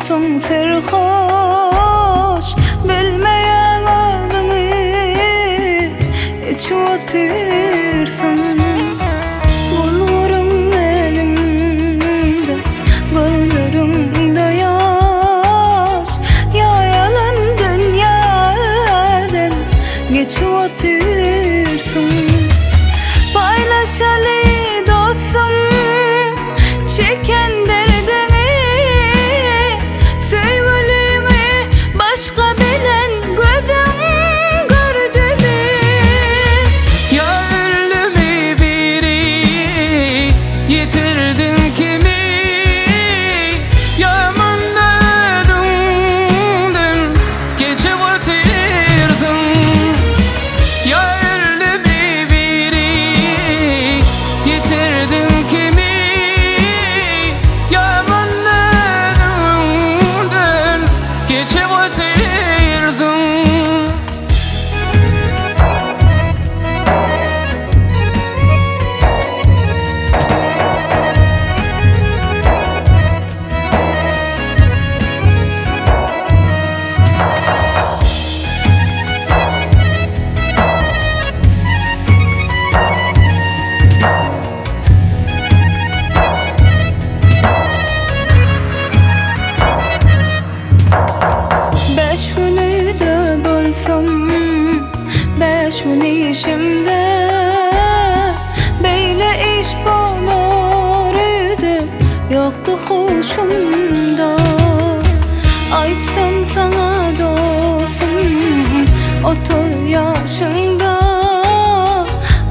olsun serhoş, bilmeyen adını içi otursun. Bulurum elimde, gözlerimde yaş, ya yalan dünyadan geçip otursun. Paylaşalı dostum çeken derdini, sevgilini başka bilen gözüm gördü mü? Ya öldü biri, yitirdin kimi? Yamanladın dün, geçip otursun. Ya öldü biri, yitirdin kimi? Yamanladın dün, geçip otursun. Beş günü de bulsam, beş gün işimde, böyle iş olur idi, yoktu hoşumda. Aytsam sana dostum, 30 yaşında,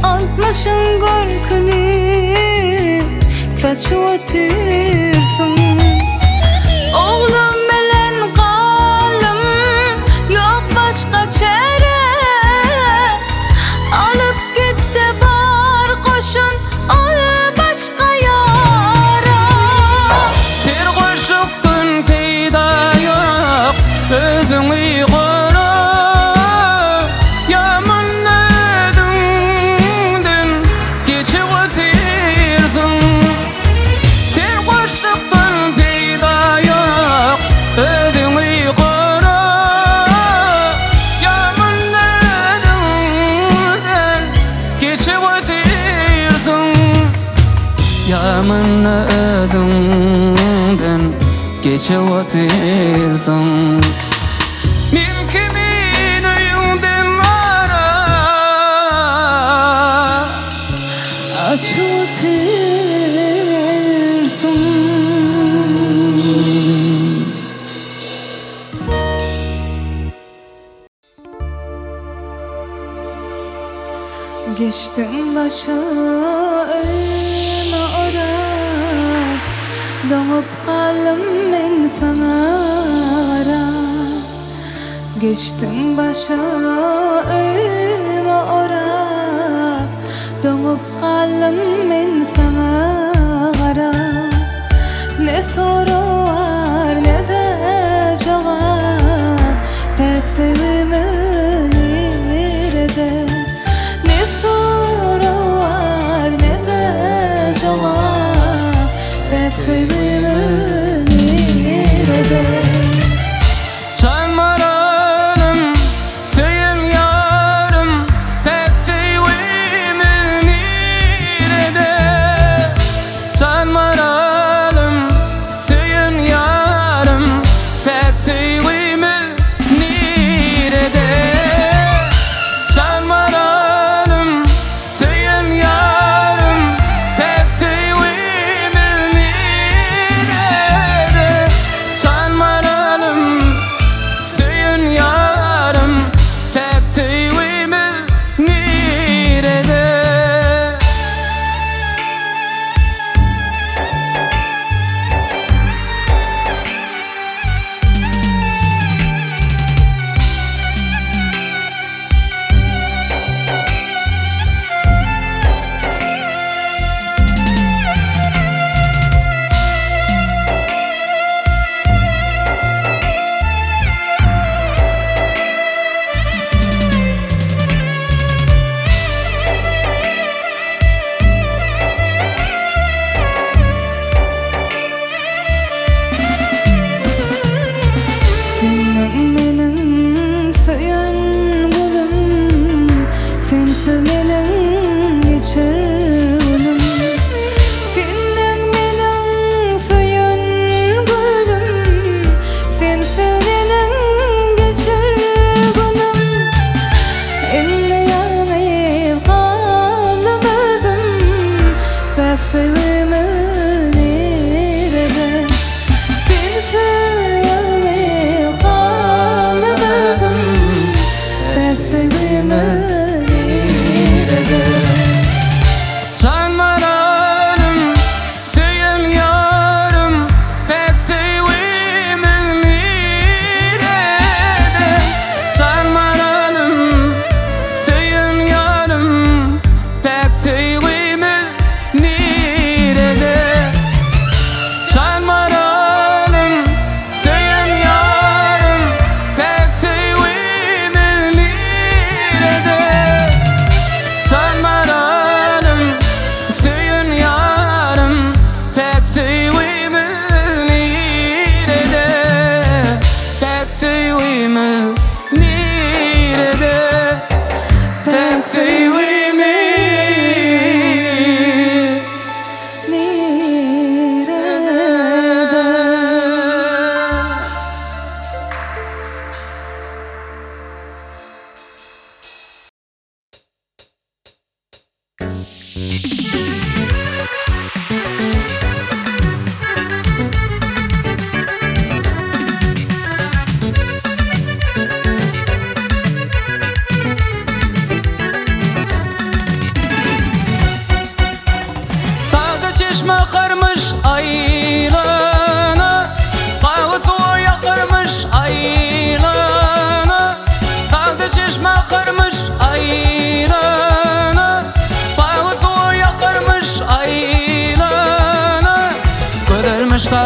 60'ın görkünü saçı otursun. Oğlum bilen kalım, yok başka çare, alıp gitti bar koşun onu başka yara. Serhoşluktun peyda yok, özüňi gora. Yamanladın dün, geçip otursun. Serhoşluktun peyda yok, özüňi gora. Yamanladın dün, geçip otursun. Yamanladın dün, geçip otursun. Men kimin öýünden ara, Aç otursun. Geçtim başa ölme orab, doňup kalım men sana arab. Geçtim başa ölme orab, doňup kalım men sana arab. Ne soru var ne de cevap, pek sevimim nerede? Ne soru var ne de cevap, pek sevimim nerede? Çaymaranım, söyüm yarım, pek sevimim nerede? Çaymaranım, söyüm yarım, pek sevimim nerede? Çaymaranım, söyüm yarım, pek sevimim nerede?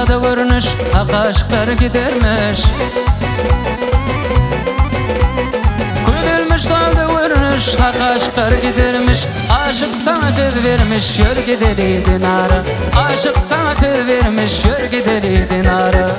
dağda görünüş, hak aşklar gidermiş. Gülülmüş dağda görünüş, hak aşklar gidermiş. Aşık sana söz vermiş, yör gideydin ara. Aşık sana söz vermiş, yör gideydin ara.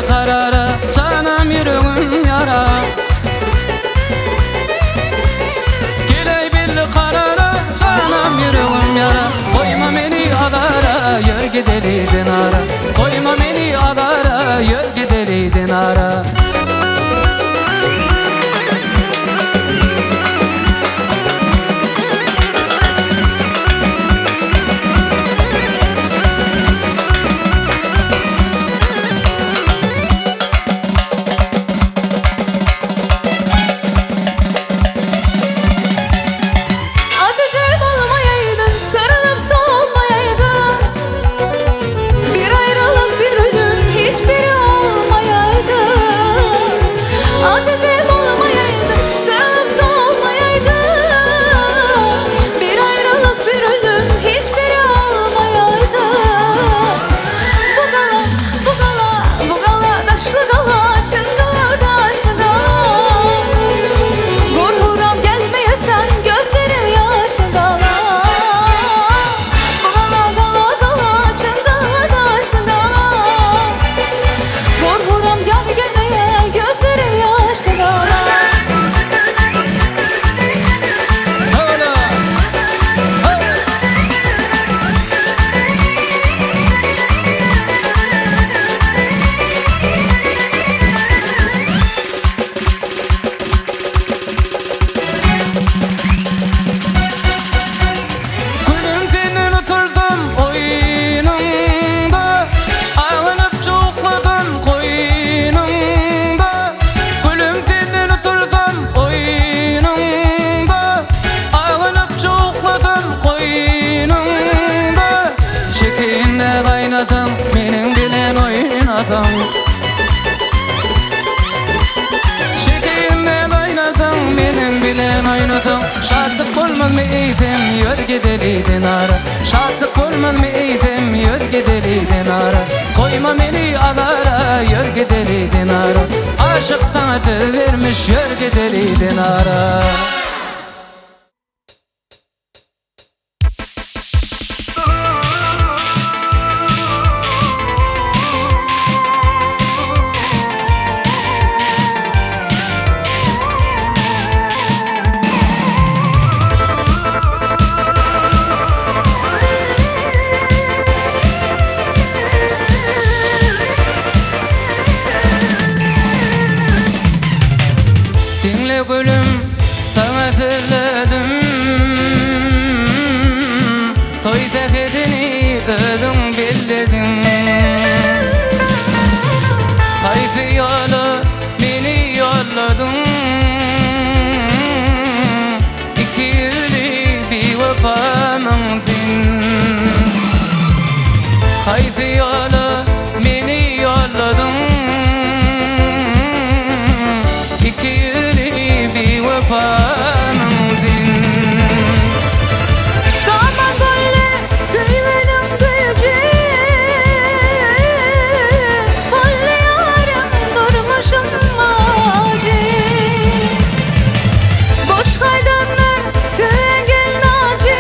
Karara canım yüreğim yara. Geley belli karara canım yüreğim yara. Koyma beni adara, yör gideydin ara. Koyma beni adara, yör gideydin ara. Şekerimle kaynadım, benim bilen oynadım. Şartlık olmaz mı eğitim, yör gideydin ara. Şartlık olmaz mı eğitim, yör gideydin ara. Koyma beni alara, yör gideydin ara. Aşık sana söz vermiş, yör gideydin ara. vefamızdin. Zaman böyle söyledim gücü, böyle yarım durmuşum acı. Boş kaydanlar güngel acı,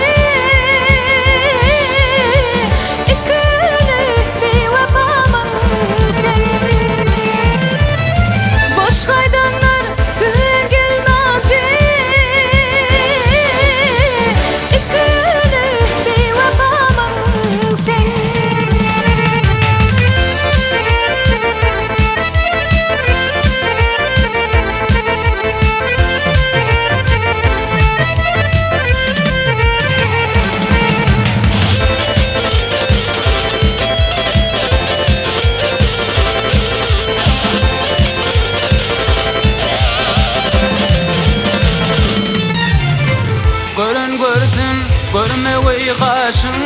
İkili bir vefamızdin. Boş kaydanlar güngel acı, İkili bir vefamızdin. Görün görsün, görmegi kaşın.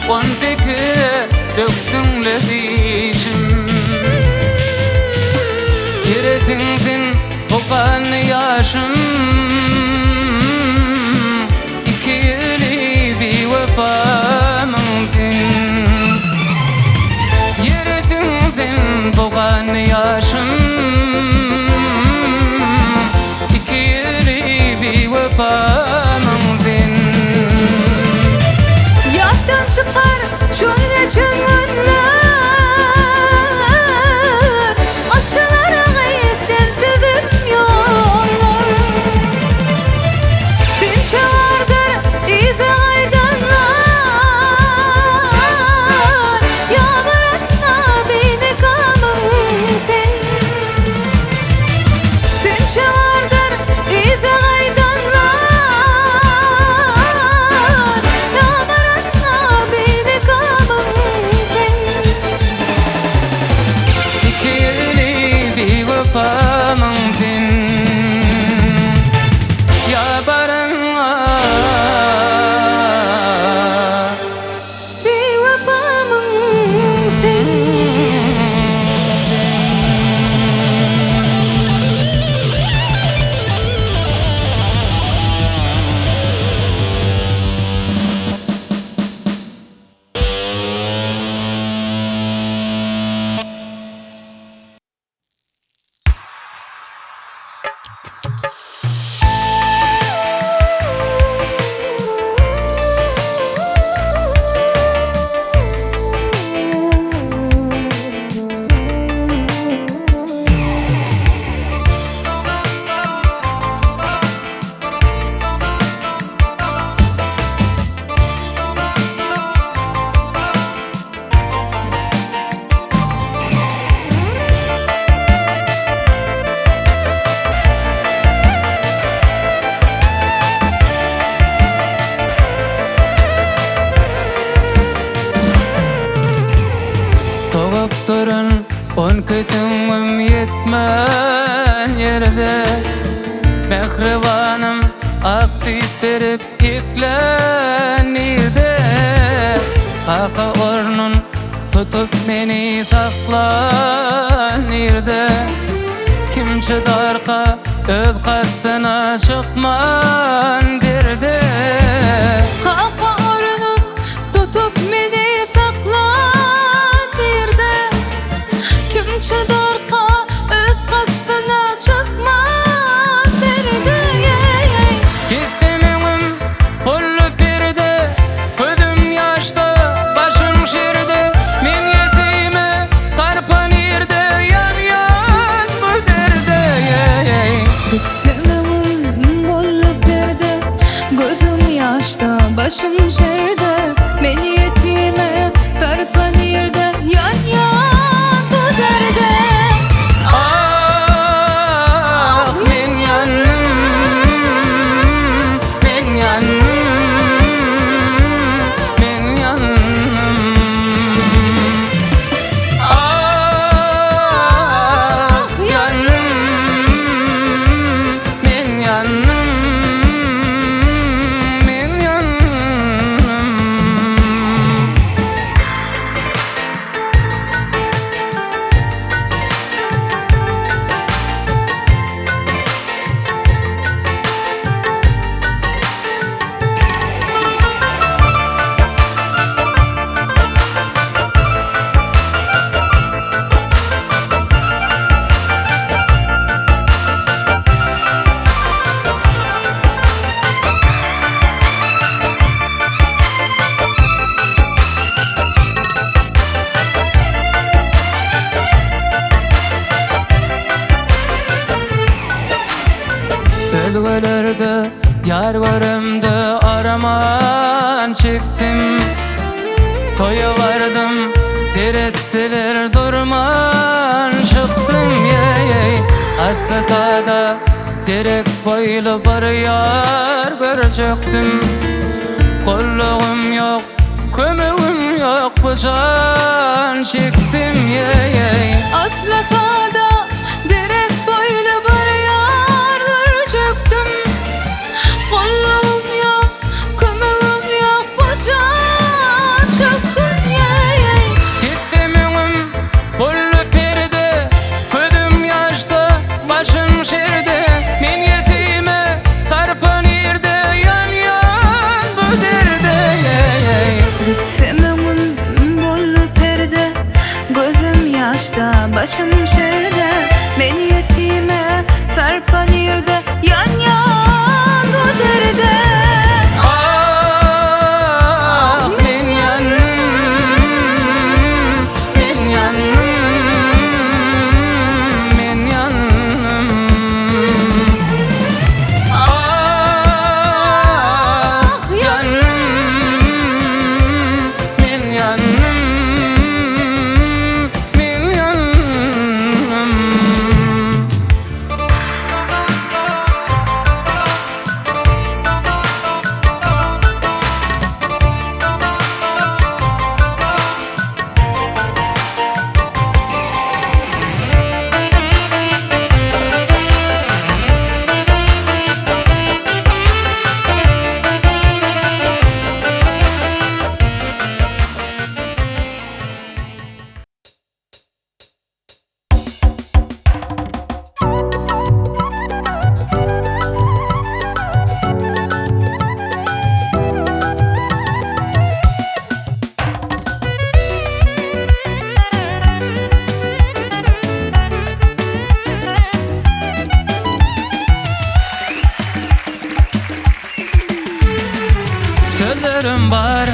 18 döktün lezişim. Giresinsin okan yaşım. 2 yılı bir vefamızdin. Giresinsin okan yaşım. 2 yılı bir vefamızdin. Yattan çıkar şöyle çıngarlar, açılar gayipten tübüm yollar. Dinçe vardır izi aydanlar, yağmuratna beni kamıldın. Dinçe vardır izi aydanlar, yağmuratna beni kamıldın. 2 yılı bir vefamızdin. Ya barına Bir vefamızdin. Doktorun 10 kütümüm yetmen yerde. Mehribanım aksiyip verip yüklenirde. Haka ornun tutup beni saklanirde. Kim çıdarka öz katsına çıkman girdi. Kalka ornun tutup beni saklan yerde. Kim çıdarka öz kastına çıkmaz derdi. Gitsemim kullu firde, gözüm yaşta, başım şirde. Min yetime sarpan irde, yan bu derde. Gitsemem bollu perde, Gölgelerde yar görümde araman çektim. Toya vardım direttiler durman çıktım yey. Hatta da direk boylu bir yar görecektim. Kolluğum yok, kömüğüm yok, bu can çektim yey. Atlatada direk boylu bir yar görecektim. Kolluğum yok, kömüğüm yok, bu can çektim yey. Gitsem önüm bullu perde, ködüm yaşta, başım şerde. Men yetime sarpan yerde, yan yan bu derde. Gitsem önüm bollu perde, gözüm yaşta, başım şerde. Men yetime sarpan yerde, yan yan bu derde. Ah, men yanım, men yanım, men yanım. Ah, yanım, men yanım, men yanım. Sözlerim var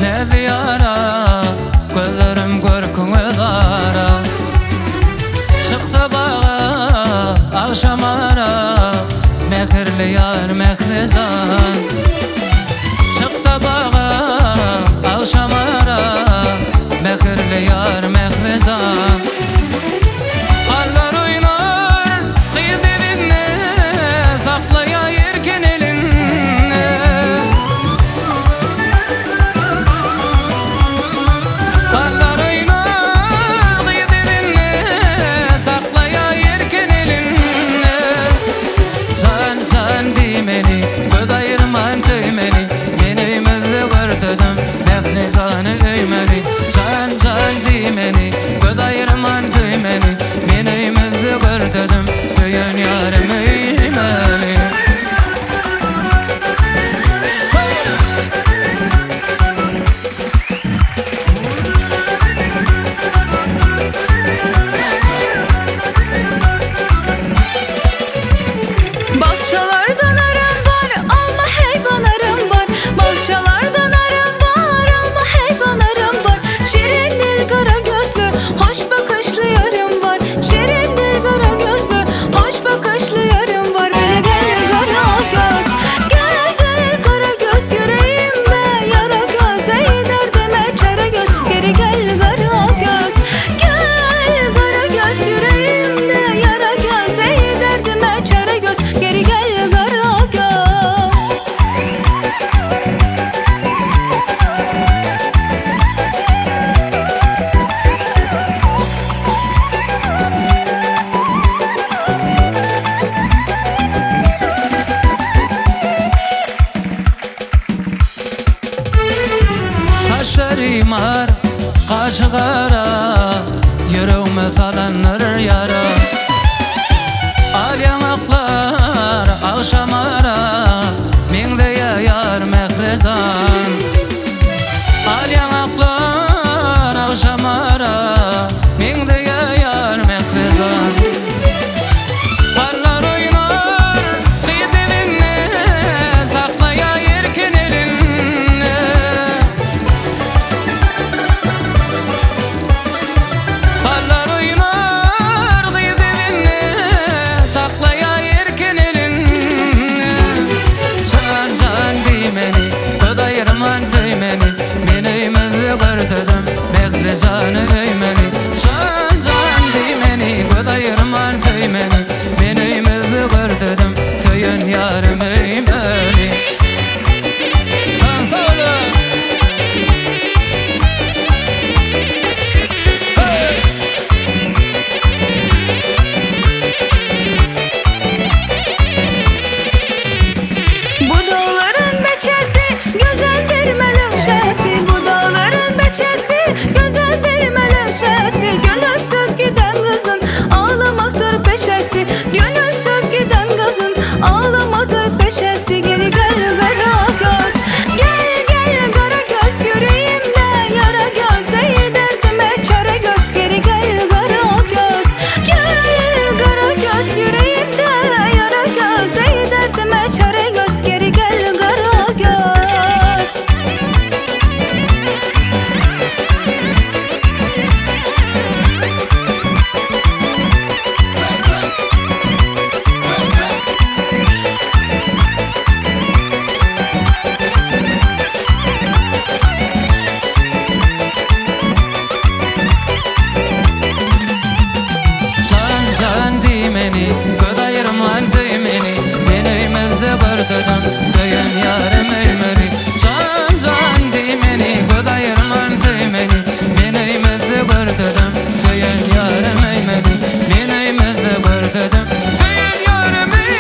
ne diyara, gözlerim görkün edara. Çıksa bağa akşam ara, mehirli yar mehrizan. Çıksa bağa akşam ara, mehirli yar mehrizan. Karlar oynar kıyı dibine, saklaya yerken elinne. Karlar oynar kıyı dibine, saklaya yerken elinne. Can can dimeni, göz ayırman töymeni. Meneyimizde görtüdüm, mehnizanı öymeni. Can can dimeni, göz ayırman töymeni. Meneyimizde görtüdüm, söyün yarım öymeni. Bahçelerden aramda neşesi. Gönülsüz giden kızın ağlamaktır peşesi. Gönülsüz giden kızın ağlamaktır peşesi. Geri gel kara göz, gel gel kara göz, yüreğimde yara göz, ey derdime çare göz. Geri gel kara göz, gel kara göz, yüreğimde yara göz, ey derdime çare göz. Geri gel kara göz. Can dimeni, Godayırman zeymeni, Menöymezde görtüdüm, Söyün yarım eymeni. Can dimeni, Godayırman zeymeni, Menöymezde görtüdüm, Söyün yarım eymeni. Menöymezde görtüdüm, Söyün yarım eymeni.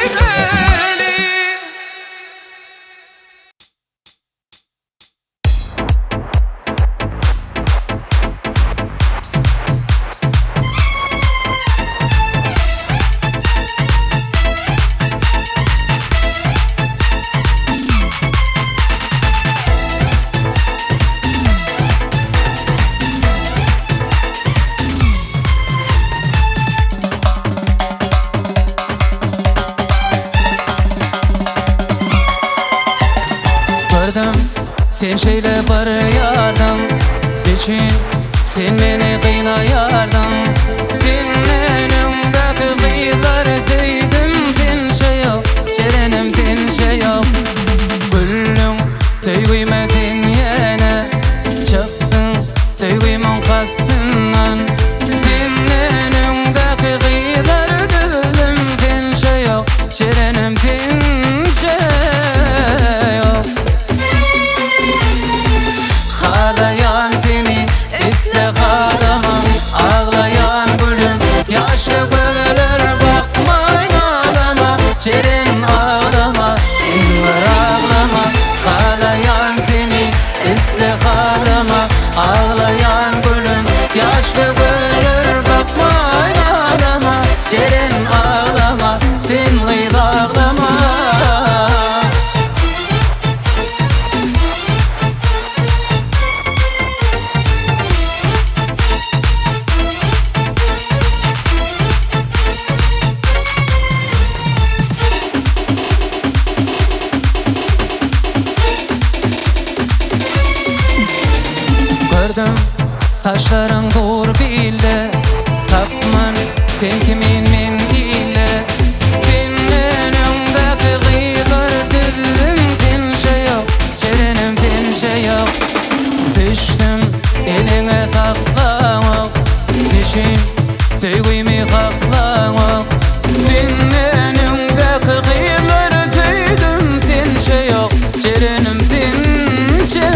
Gördüm sen şeyle barıyardın, için sen beni kıynayardın. Senin önümdeki kıyılar zeydim, sen şey yok, çerenim sen şey yok. Güllüm söygüymedin yine, çıktın söygüymün kastından. Senin önümdeki kıyılar güllüm, sen şey yok, çerenim sen şey yok. Ağlayan seni iste ağlama, ağlayan gülüm yaşlı gülür bakmayın ağlama. Çerin ağlama, sen var ağlama. Ağlayan seni iste ağlama, ağlayan gülüm yaşlı gülür bakmayın ağlama. Çerin ağlama, sen var ağlama. Gördüm saçların dur bilde, tapman sen kimin min ile. Senin önümdeki kıyılar dilim, din şey yok, çerenim din şey yok. Düştüm eline taklamak, dişin sevgimi kaklamak. Senin önümdeki kıyılar zeydim, din şey yok, çerenim din şey yok.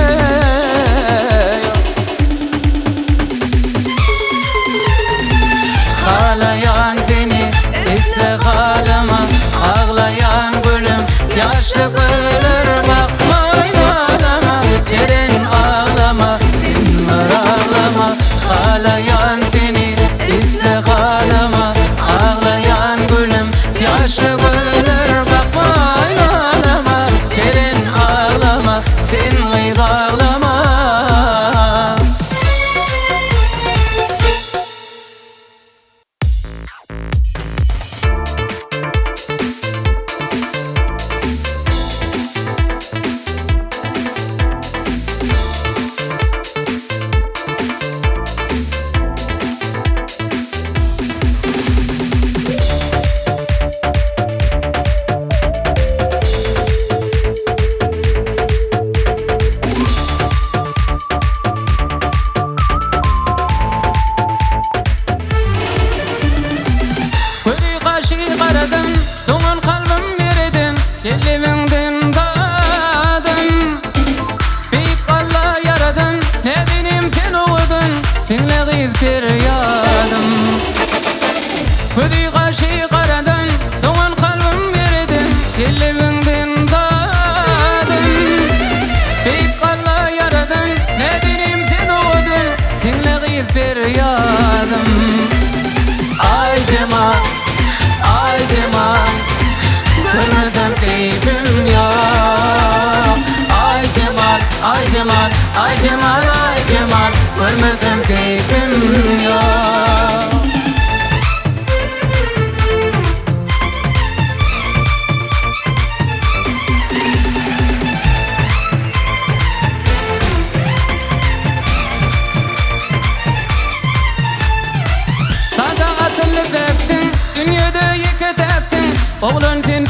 Ağlayan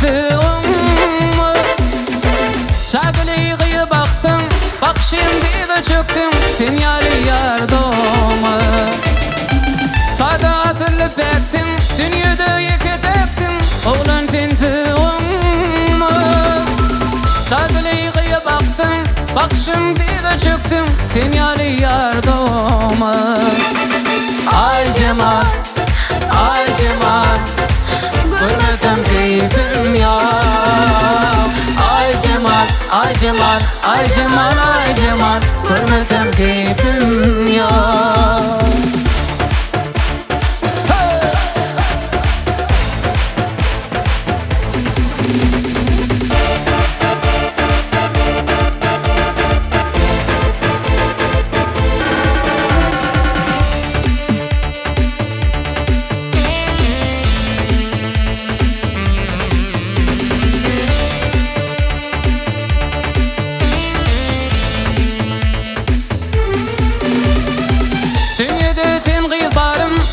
tintiğim Şagıliği baktım bak şimdi de çöktüm Dünyayı yardımı Sada atılıp ettim dünyada yeket ettim Oğlan tintiğim Şagıliği baktım bak şimdi de çöktüm Dünyayı yardımı Ay Cemal, ay Cemal Görmesem keyfim ya Ay Cemal, ay Cemal, ay Cemal, ay Cemal Görmesem keyfim ya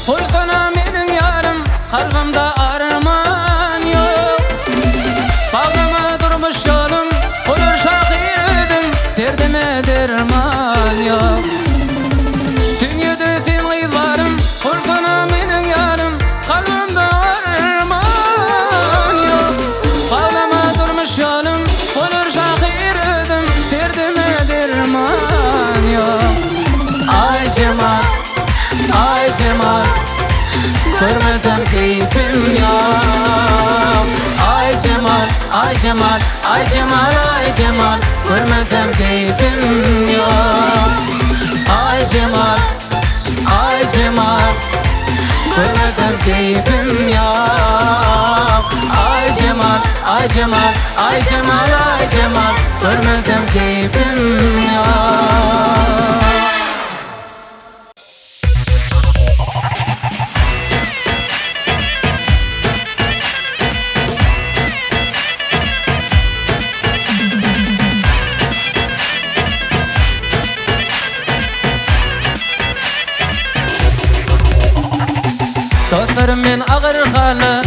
Hulkana menin yarım, kalbimde arman yok Bağlama durmuş yolum, olur şakir ödüm Derdime derman yok Dünyada tenliği varım, hulkana menin yarım Kalbimde arman yok Bağlama durmuş yolum, olur şakir ödüm Derdime derman yok Ay Cemal, ay Cemal Görmesem keyfim ya Ay Cemal, ay Cemal, ay Cemal, ay Cemal Görmesem keyfim ya Ay Cemal, ay Cemal Görmesem keyfim ya Ay Cemal, ay Cemal, ay Cemal, ay Cemal Görmesem keyfim ya Dostlarım men ağır halı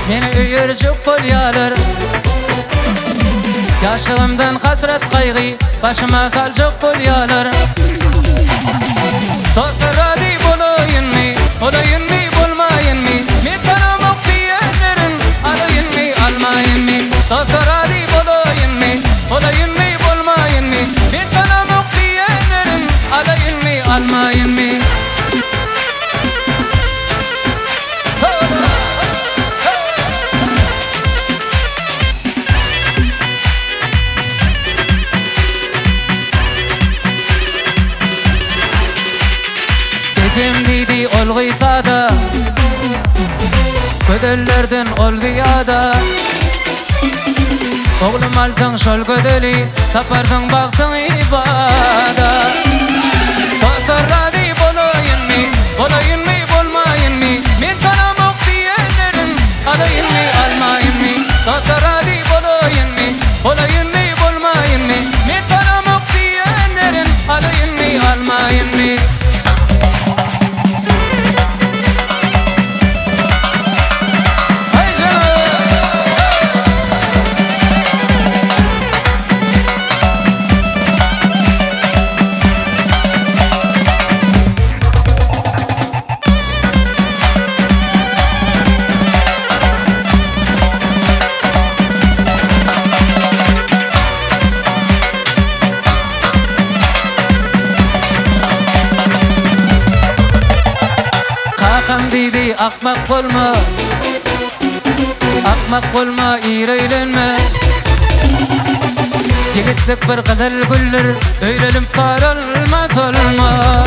Meni üyür çok bolyalar Yaşığımdan hasret kaygı Başıma kal çok bolyalar Dostlar hadi bolayın mi Olayın mi bolmayın mi Men tanımak diyenlerin Alayın mi almayın mi Dostlar hadi bolayın mi Olayın mi bolmayın mi Men tanımak diyenlerin Alayın mi almayın mi Gecem deydi ol gıysada Gödellerden ol gıyada Oğlum altın şol gödeli Tapardın baktın ibada Dostlar hadi bolayın mi Bolayın mi bolmayın mi Men tanımak diyenlerin Alayın mi almayın mi Dostlar hadi bolayın mi Bolayın mi bolmayın mi Men tanımak diyenlerin Alayın mi almayın mi Didi akmak olma Akmak olma iğreylenme Yigitlik bir kadar güller Öylelim sarılmaz olma